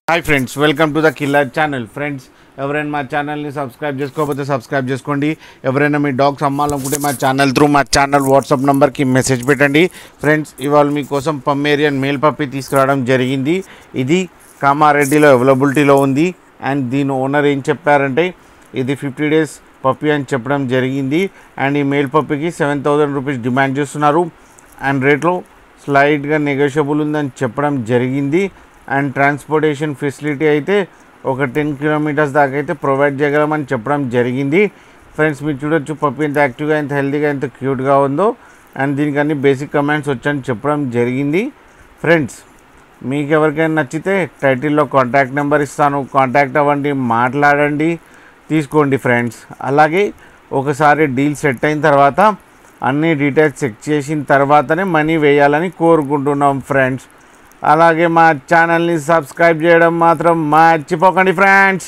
Hi friends, welcome to the killer channel. Friends, ఎవరైనా మా ఛానల్ని సబ్స్క్రైబ్ చేసుకోకపోతే సబ్స్క్రైబ్ చేసుకోండి. ఎవరైనా మీ డాగ్స్ అమ్మాలనుకుంటే మా ఛానల్ వాట్సాప్ నెంబర్కి మెసేజ్ పెట్టండి. ఫ్రెండ్స్, ఇవాళ మీకోసం పమ్మేరియన్ మేల్ పప్పి తీసుకురావడం జరిగింది. ఇది కామారెడ్డిలో అవైలబిలిటీలో ఉంది. అండ్ దీని ఓనర్ ఏం చెప్పారంటే ఇది 50 days పప్పి అని చెప్పడం జరిగింది. అండ్ ఈ మేల్ పప్పికి 7,000 రూపీస్ డిమాండ్ చేస్తున్నారు. అండ్ రేట్లో స్లైడ్గా నెగోషియబుల్ ఉందని చెప్పడం జరిగింది. అండ్ ట్రాన్స్పోర్టేషన్ ఫెసిలిటీ అయితే ఒక 10 kilometers దాకా అయితే ప్రొవైడ్ చేయగలమని చెప్పడం జరిగింది. ఫ్రెండ్స్, మీరు చూడొచ్చు పప్పి ఎంత యాక్టివ్గా, ఎంత హెల్తీగా, ఎంత క్యూట్గా ఉందో. అండ్ దీనికి అన్ని బేసిక్ కమెంట్స్ వచ్చని చెప్పడం జరిగింది. ఫ్రెండ్స్, మీకు ఎవరికైనా నచ్చితే టైటిల్లో కాంటాక్ట్ నెంబర్ ఇస్తాను, కాంటాక్ట్ అవ్వండి, మాట్లాడండి, తీసుకోండి. ఫ్రెండ్స్, అలాగే ఒకసారి డీల్ సెట్ అయిన తర్వాత అన్ని డీటెయిల్స్ చెక్ చేసిన తర్వాతనే మనీ వేయాలని కోరుకుంటున్నాం. ఫ్రెండ్స్, అలాగే మా ఛానల్ని సబ్స్క్రైబ్ చేయడం మాత్రం మర్చిపోకండి. ఫ్రెండ్స్.